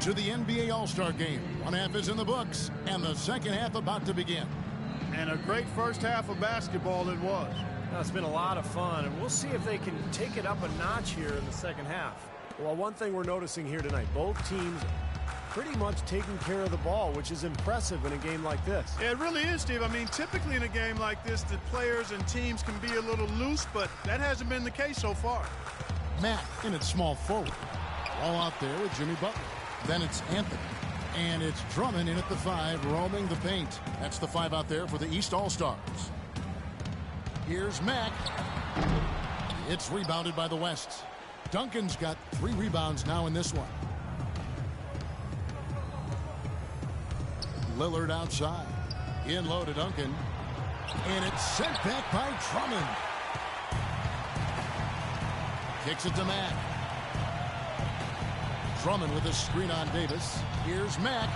to the NBA All-Star Game. One half is in the books, and the second half about to begin. And a great first half of basketball it was. Now, it's been a lot of fun, and we'll see if they can take it up a notch here in the second half. Well, one thing we're noticing here tonight, both teams pretty much taking care of the ball, which is impressive in a game like this. Yeah, it really is, Steve. I mean, typically in a game like this, the players and teams can be a little loose, but that hasn't been the case so far. Matt in at small forward. All out there with Jimmy Butler. Then it's Anthony. And it's Drummond in at the 5, roaming the paint. That's the 5 out there for the East All-Stars. Here's Mack. It's rebounded by the West. Duncan's got 3 rebounds now in this one. Lillard outside. In low to Duncan. And it's sent back by Drummond. Kicks it to Mack. Drummond with a screen on Davis. Here's Mack.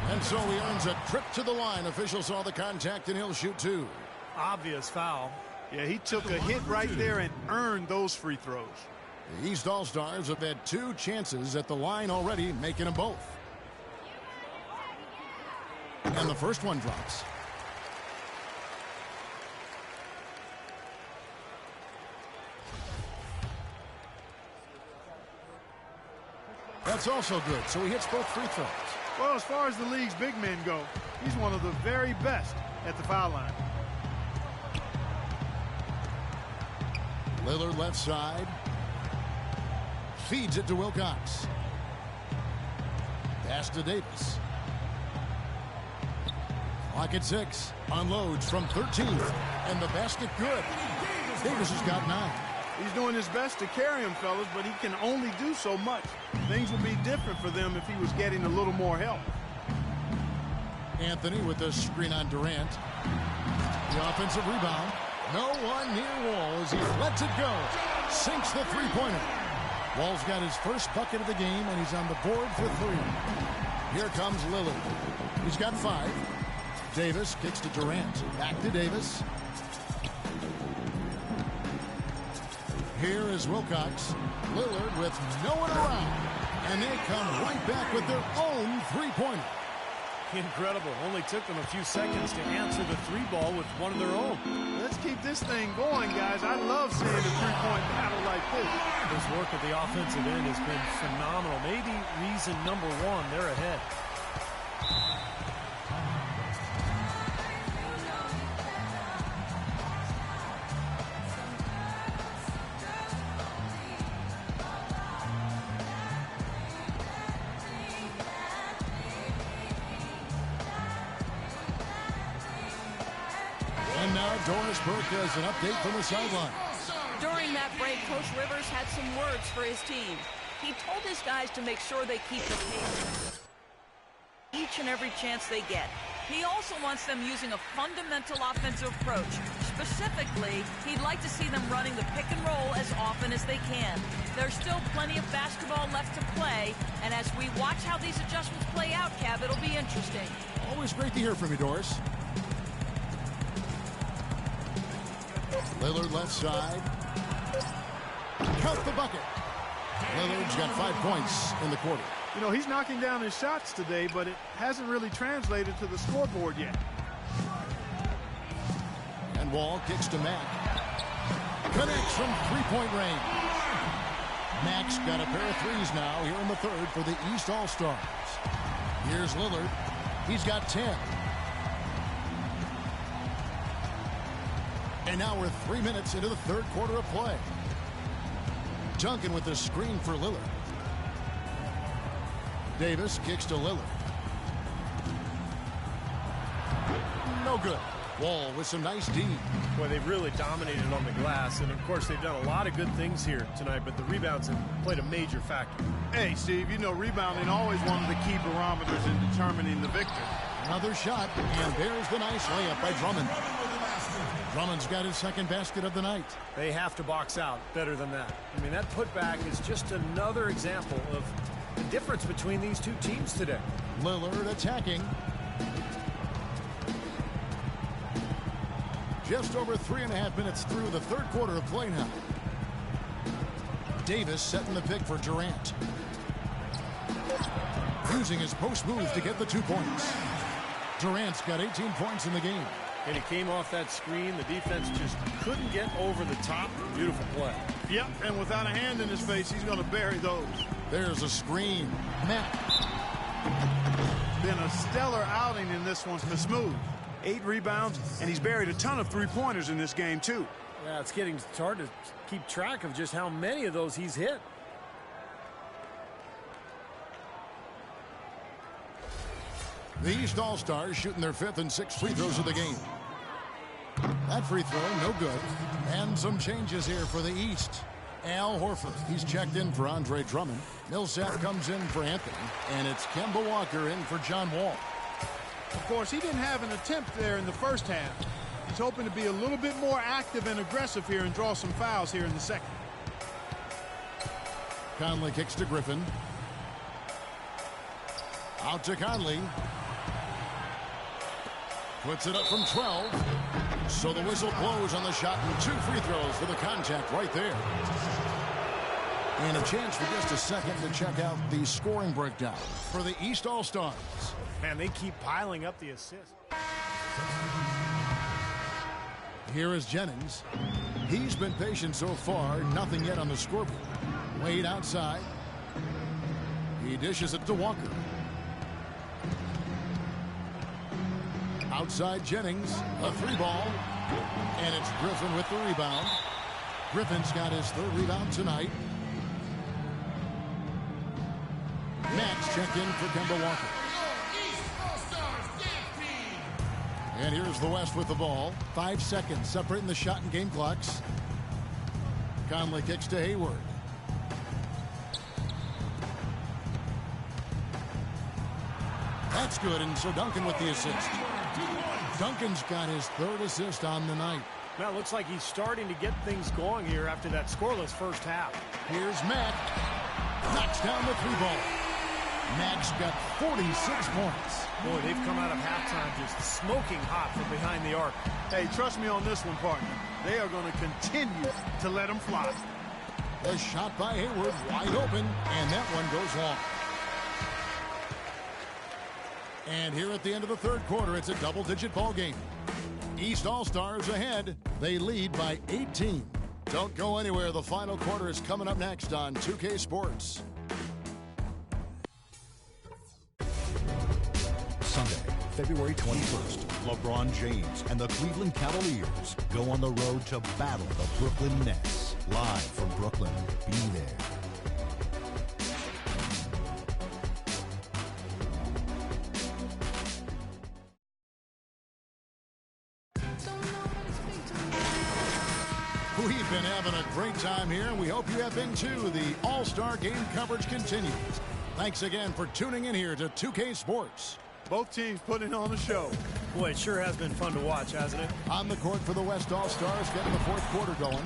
And so he earns a trip to the line. Officials saw the contact, and he'll shoot 2. Obvious foul. Yeah, he took a hit right there and earned those free throws. The East All-Stars have had 2 chances at the line already, making them both. And the first one drops. That's also good, so he hits both free throws. Well, as far as the league's big men go, he's one of the very best at the foul line. Lillard left side. Feeds it to Wilcox. Pass to Davis. Clock at 6. Unloads from 13th. And the basket good. Davis has got 9. He's doing his best to carry him, fellas, but he can only do so much. Things would be different for them if he was getting a little more help. Anthony with the screen on Durant. The offensive rebound. No one near Wall as he lets it go. Sinks the three-pointer. Wall's got his first bucket of the game, and he's on the board for 3. Here comes Lillard. He's got 5. Davis kicks to Durant. Back to Davis. Here is Wilcox. Lillard with no one around. And they come right back with their own three-pointer. Incredible. Only took them a few seconds to answer the 3-ball with one of their own. Let's keep this thing going, guys. I love seeing a three-point battle like this. His work at the offensive end has been phenomenal. Maybe reason number 1, they're ahead. And now Doris Burke has an update from the sideline. During that break, Coach Rivers had some words for his team. He told his guys to make sure they keep the pace each and every chance they get. He also wants them using a fundamental offensive approach. Specifically, he'd like to see them running the pick and roll as often as they can. There's still plenty of basketball left to play, and as we watch how these adjustments play out, Cav, it'll be interesting. Always great to hear from you, Doris. Lillard left side. Count the bucket. Lillard's got 5 points in the quarter. You know, he's knocking down his shots today, but it hasn't really translated to the scoreboard yet. And Wall kicks to Mack. Connects from three-point range. Mack's got a pair of threes now here in the third for the East All-Stars. Here's Lillard. He's got 10. And now we're 3 minutes into the third quarter of play. Duncan with the screen for Lillard. Davis kicks to Lillard. No good. Wall with some nice D. Boy, they've really dominated on the glass, and of course they've done a lot of good things here tonight, but the rebounds have played a major factor. Hey, Steve, you know rebounding always one of the key barometers in determining the victor. Another shot, and there's the nice layup by Drummond. Drummond's got his second basket of the night. They have to box out better than that. I mean, that putback is just another example of the difference between these two teams today. Lillard attacking. Just over 3.5 minutes through the third quarter of play now. Davis setting the pick for Durant. using his post move to get the 2 points. Durant's got 18 points in the game. And he came off that screen. The defense just couldn't get over the top. Beautiful play. Yep, and without a hand in his face, he's going to bury those. There's a screen. Mack. Been a stellar outing in this one for Smooth. 8 rebounds, and he's buried a ton of three-pointers in this game, too. Yeah, it's hard to keep track of just how many of those he's hit. The East All-Stars shooting their 5th and 6th free throws of the game. That free throw, no good. And some changes here for the East. Al Horford, he's checked in for Andre Drummond. Millsap comes in for Anthony. And it's Kemba Walker in for John Wall. Of course, he didn't have an attempt there in the first half. He's hoping to be a little bit more active and aggressive here and draw some fouls here in the second. Conley kicks to Griffin. Out to Conley. Puts it up from 12. So the whistle blows on the shot and 2 free throws for the contact right there. And a chance for just a second to check out the scoring breakdown for the East All-Stars. Man, they keep piling up the assists. Here is Jennings. He's been patient so far. Nothing yet on the scoreboard. Wade outside. He dishes it to Walker. Outside Jennings, a 3 ball, and it's Griffin with the rebound. Griffin's got his 3rd rebound tonight. Max checked in for Kemba Walker. And here's the West with the ball. 5 seconds separating the shot and game clocks. Conley kicks to Hayward. That's good, and so Duncan with the assist. Duncan's got his 3rd assist on the night. Now it looks like he's starting to get things going here after that scoreless first half. Here's Mack. Knocks down the 3 ball. Mack's got 46 points. Boy, they've come out of halftime just smoking hot from behind the arc. Hey, trust me on this one, partner. They are going to continue to let him fly. The shot by Hayward, wide open, and that one goes long. And here at the end of the 3rd quarter, it's a double-digit ball game. East All-Stars ahead. They lead by 18. Don't go anywhere. The final quarter is coming up next on 2K Sports. Sunday, February 21st, LeBron James and the Cleveland Cavaliers go on the road to battle the Brooklyn Nets. Live from Brooklyn, be there. We've been having a great time here, and we hope you have been too. The All-Star Game coverage continues. Thanks again for tuning in here to 2K Sports. Both teams putting on a show. Boy, it sure has been fun to watch, hasn't it? On the court for the West All-Stars, getting the 4th quarter going.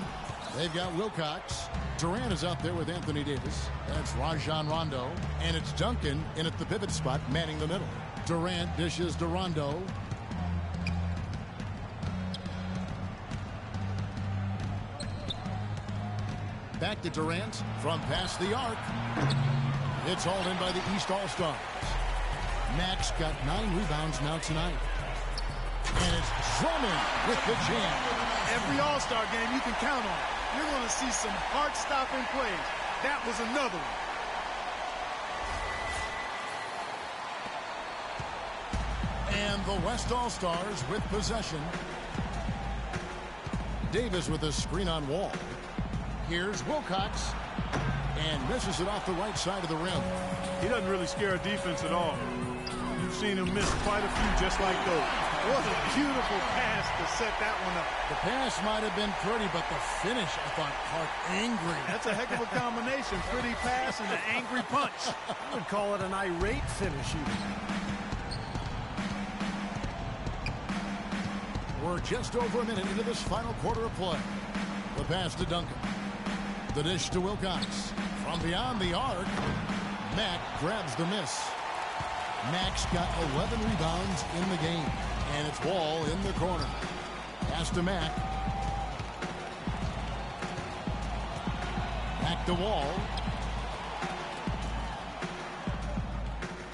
They've got Wilcox. Durant is out there with Anthony Davis. That's Rajon Rondo. And it's Duncan in at the pivot spot, manning the middle. Durant dishes to Rondo. Back to Durant from past the arc. It's hauled in by the East All-Stars. Max got 9 rebounds now tonight. And it's Drummond with the jam. Every All-Star game you can count on. You're going to see some heart-stopping plays. That was another one. And the West All-Stars with possession. Davis with a screen on Wall. Here's Wilcox. And misses it off the right side of the rim. He doesn't really scare a defense at all. You've seen him miss quite a few just like those. What a beautiful pass to set that one up. The pass might have been pretty, but the finish, I thought, caught angry. That's a heck of a combination. Pretty pass and an angry punch. I would call it an irate finish even. We're just over a minute into this final quarter of play. The pass to Duncan. The dish to Wilcox. From beyond the arc, Mack grabs the miss. Mack's got 11 rebounds in the game. And it's Wall in the corner. Pass to Mack. Back to Wall.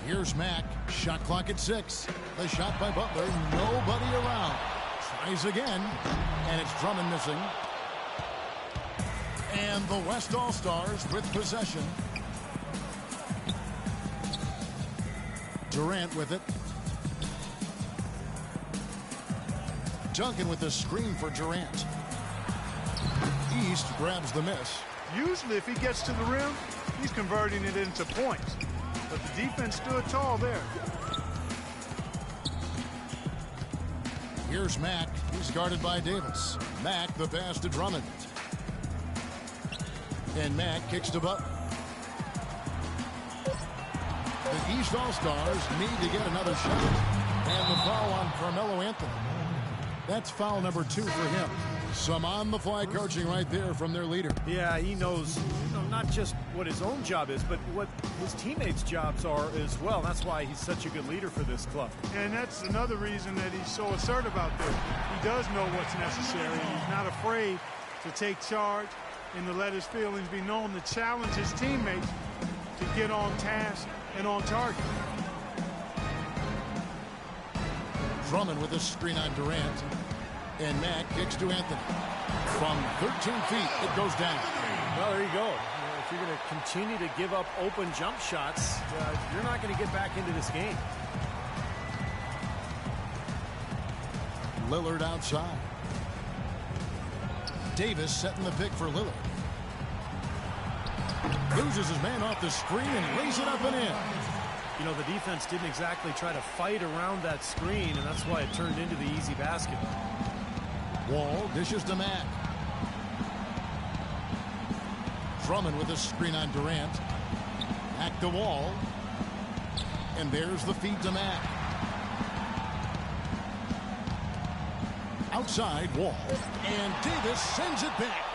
Here's Mack. Shot clock at 6. The shot by Butler. Nobody around. Tries again. And it's Drummond missing. And the West All-Stars with possession. Durant with it. Duncan with the screen for Durant. East grabs the miss. Usually if he gets to the rim, he's converting it into points. But the defense stood tall there. Here's Mack. He's guarded by Davis. Mack the pass to Drummond. And Mack kicks to Butler. The East All-Stars need to get another shot. And the foul on Carmelo Anthony. That's foul number 2 for him. Some on-the-fly coaching right there from their leader. Yeah, he knows not just what his own job is, but what his teammates' jobs are as well. That's why he's such a good leader for this club. And that's another reason that he's so assertive out there. He does know what's necessary. He's not afraid to take charge and to let his feelings be known, to challenge his teammates to get on task and on target. Drummond with a screen on Durant. And Mack kicks to Anthony. From 13 feet, it goes down. Well, there you go. If you're going to continue to give up open jump shots, you're not going to get back into this game. Lillard outside. Davis setting the pick for Lillard. Loses his man off the screen and lays it up and in. You know, the defense didn't exactly try to fight around that screen, and that's why it turned into the easy basket. Wall dishes to Mack. Drummond with a screen on Durant. Back to Wall. And there's the feed to Mack. Outside, Wall. And Davis sends it back.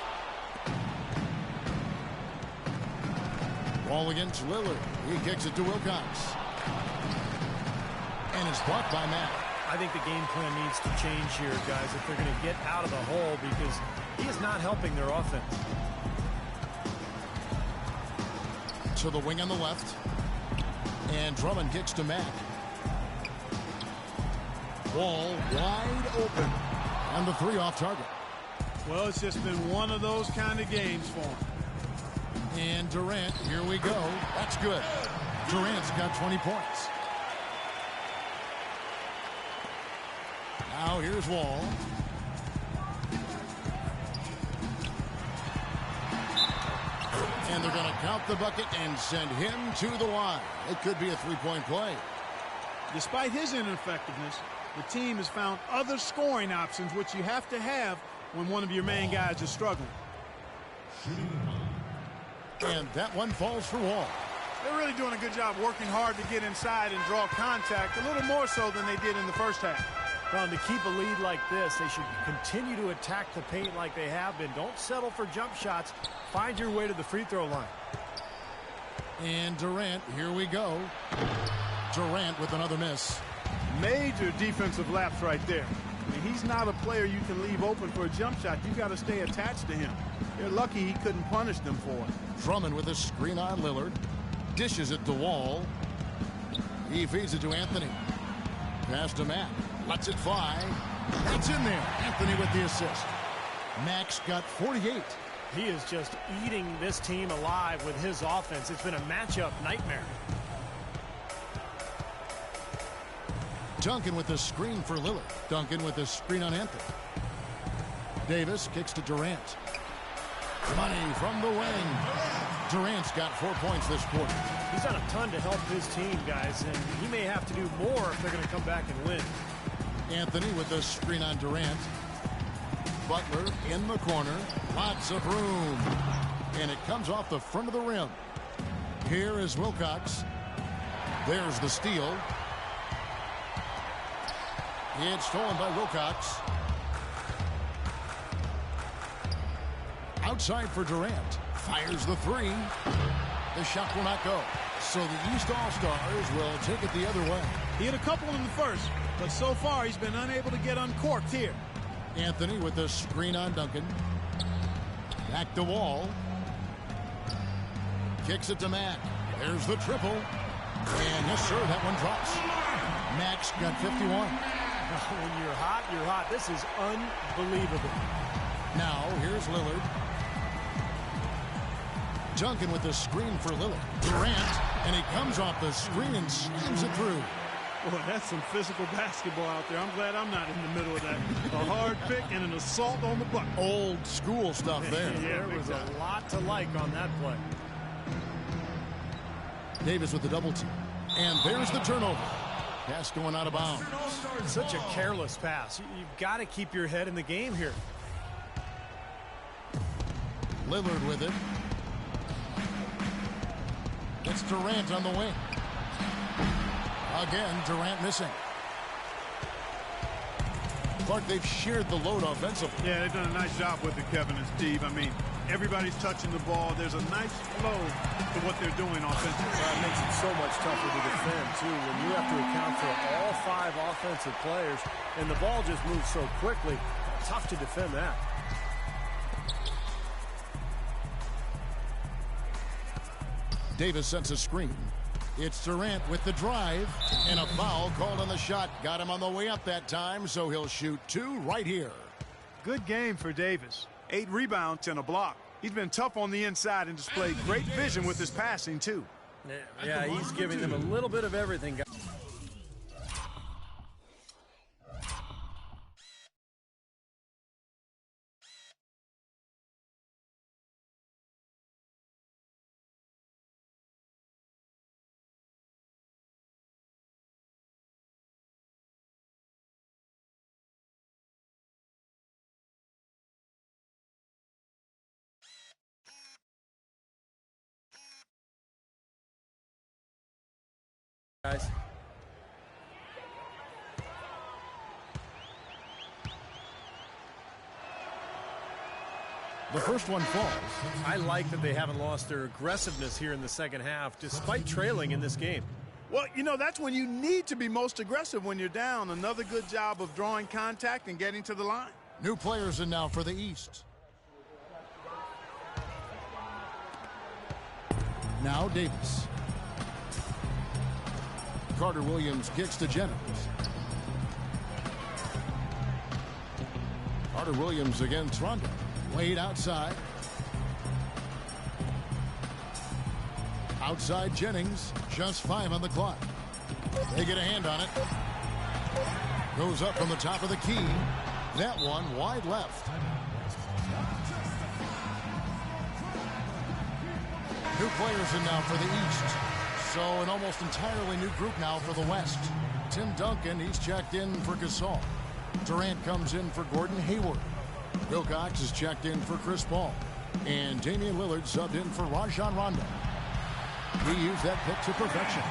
Wall against Lillard. He kicks it to Wilcox. And it's blocked by Mack. I think the game plan needs to change here, guys, if they're going to get out of the hole, because he is not helping their offense. To the wing on the left. And Drummond kicks to Mack. Wall wide open. And the 3 off target. Well, it's just been one of those kind of games for him. And Durant, here we go. That's good. Durant's got 20 points. Now here's Wall. And they're going to count the bucket and send him to the line. It could be a 3-point play. Despite his ineffectiveness, the team has found other scoring options, which you have to have when one of your main guys is struggling. And that one falls for Wall. They're really doing a good job working hard to get inside and draw contact, a little more so than they did in the first half. Well, to keep a lead like this, they should continue to attack the paint like they have been. Don't settle for jump shots. Find your way to the free throw line. And Durant, here we go. Durant with another miss. Major defensive lapse right there. I mean, he's not a player you can leave open for a jump shot. You've got to stay attached to him. They're lucky he couldn't punish them for it. Drummond with a screen on Lillard. Dishes it to Wall. He feeds it to Anthony. Pass to Mack. Lets it fly. That's in there. Anthony with the assist. Mack's got 48. He is just eating this team alive with his offense. It's been a matchup nightmare. Duncan with the screen for Lillard. Duncan with the screen on Anthony. Davis kicks to Durant. Money from the wing. Durant's got 4 points this quarter. He's done a ton to help his team, guys, and he may have to do more if they're going to come back and win. Anthony with the screen on Durant. Butler in the corner. Lots of room. And it comes off the front of the rim. Here is Wilcox. There's the steal. It's stolen by Wilcox. Outside for Durant. Fires the 3. The shot will not go. So the East All-Stars will take it the other way. He had a couple in the first, but so far he's been unable to get uncorked here. Anthony with the screen on Duncan. Back to Wall. Kicks it to Mack. There's the triple. And yes, sir, that one drops. Max got 51. When you're hot, you're hot. This is unbelievable. Now, here's Lillard. Duncan with the screen for Lillard. Durant, and he comes off the screen and slams it through. Boy, that's some physical basketball out there. I'm glad I'm not in the middle of that. A hard pick and an assault on the bucket. Old school stuff there. Yeah, there was a lot to like on that play. Davis with the double team. And there's the turnover. Pass going out of bounds. Such a careless pass. You've got to keep your head in the game here. Lillard with it. It's Durant on the wing. Again, Durant missing. Clark, they've shared the load offensively. Yeah, they've done a nice job with it, Kevin and Steve. I mean, everybody's touching the ball. There's a nice flow to what they're doing offensively. That makes it so much tougher to defend, too, when you have to account for all 5 offensive players, and the ball just moves so quickly. Tough to defend that. Davis sets a screen. It's Durant with the drive, and a foul called on the shot. Got him on the way up that time, so he'll shoot 2 right here. Good game for Davis. 8 rebounds and a block. He's been tough on the inside and displayed great vision with his passing, too. Yeah, he's giving them a little bit of everything. Guys. The first one falls. I like that they haven't lost their aggressiveness here in the second half, despite trailing in this game. Well, you know, that's when you need to be most aggressive when you're down. Another good job of drawing contact and getting to the line. New players in now for the East. Now Davis. Carter Williams kicks to Jennings. Carter Williams against Rondo. Wade outside. Outside Jennings. Just 5 on the clock. They get a hand on it. Goes up from the top of the key. That one wide left. New players in now for the East. So an almost entirely new group now for the West. Tim Duncan, he's checked in for Gasol. Durant comes in for Gordon Hayward. Wilcox is checked in for Chris Paul. And Damian Lillard subbed in for Rajon Rondo. He used that pick to perfection.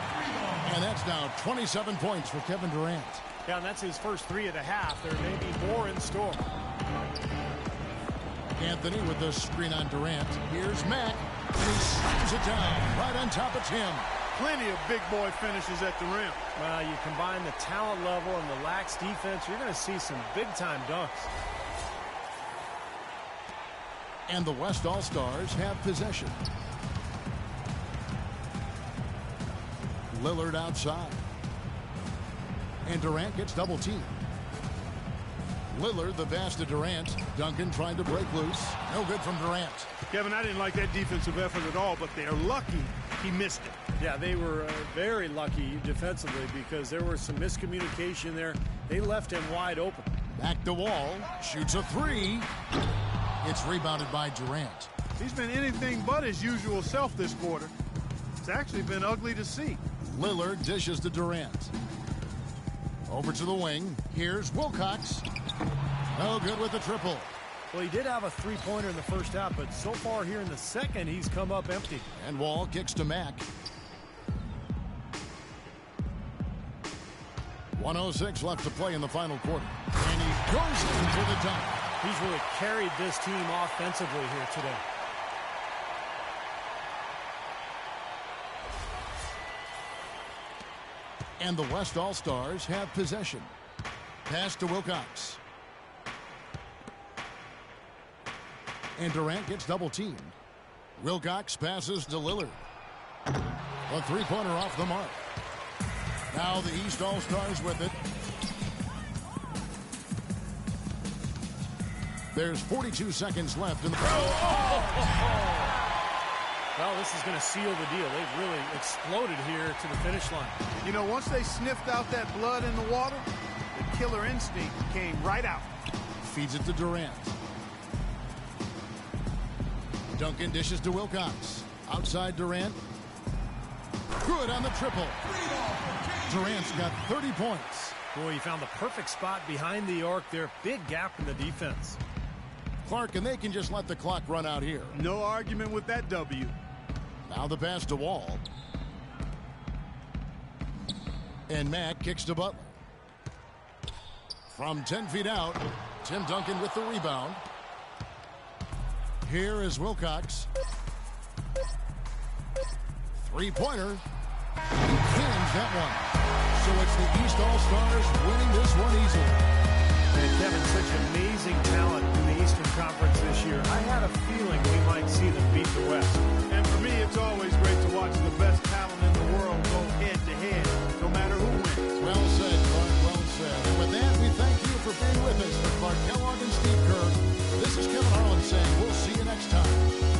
And that's now 27 points for Kevin Durant. Yeah, and that's his first 3 of the half. There may be more in store. Anthony with the screen on Durant. Here's Mack. And he slams it down right on top of Tim. Plenty of big boy finishes at the rim. Well, you combine the talent level and the lax defense, you're going to see some big-time dunks. And the West All-Stars have possession. Lillard outside. And Durant gets double-teamed. Lillard, the pass to Durant. Duncan trying to break loose. No good from Durant. Kevin, I didn't like that defensive effort at all, but they're lucky he missed it. Yeah, they were very lucky defensively because there was some miscommunication there. They left him wide open. Back to Wall. Shoots a 3. It's rebounded by Durant. He's been anything but his usual self this quarter. It's actually been ugly to see. Lillard dishes to Durant. Over to the wing. Here's Wilcox. No good with the triple. Well, he did have a 3-pointer in the first half, but so far here in the second, he's come up empty. And Wall kicks to Mack. 1:06 left to play in the final quarter. And he goes in for the dunk. He's really carried this team offensively here today. And the West All-Stars have possession. Pass to Wilcox. And Durant gets double-teamed. Wilcox passes to Lillard. A 3-pointer off the mark. Now the East All-Stars with it. There's 42 seconds left in the... Well, this is going to seal the deal. They've really exploded here to the finish line. You know, once they sniffed out that blood in the water, the killer instinct came right out. Feeds it to Durant. Duncan dishes to Wilcox. Outside Durant. Good on the triple. Durant's got 30 points. Boy, he found the perfect spot behind the arc there. Big gap in the defense. Clark, and they can just let the clock run out here. No argument with that W. Now the pass to Wall. And Mack kicks to Butler. From 10 feet out, Tim Duncan with the rebound. Here is Wilcox. Three-pointer. He cans that one. So it's the East All-Stars winning this one easily. And Kevin, such amazing talent in the Eastern Conference this year. I had a feeling we might see them beat the West. And for me, it's always great to watch the best talent in the world go head-to-head, no matter who wins. Well said, Clark, well said. And with that, we thank you for being with us. For Clark Kellogg and Steve Kerr, this is Kevin Harlan saying we'll see you next time.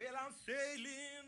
Well, I'm sailing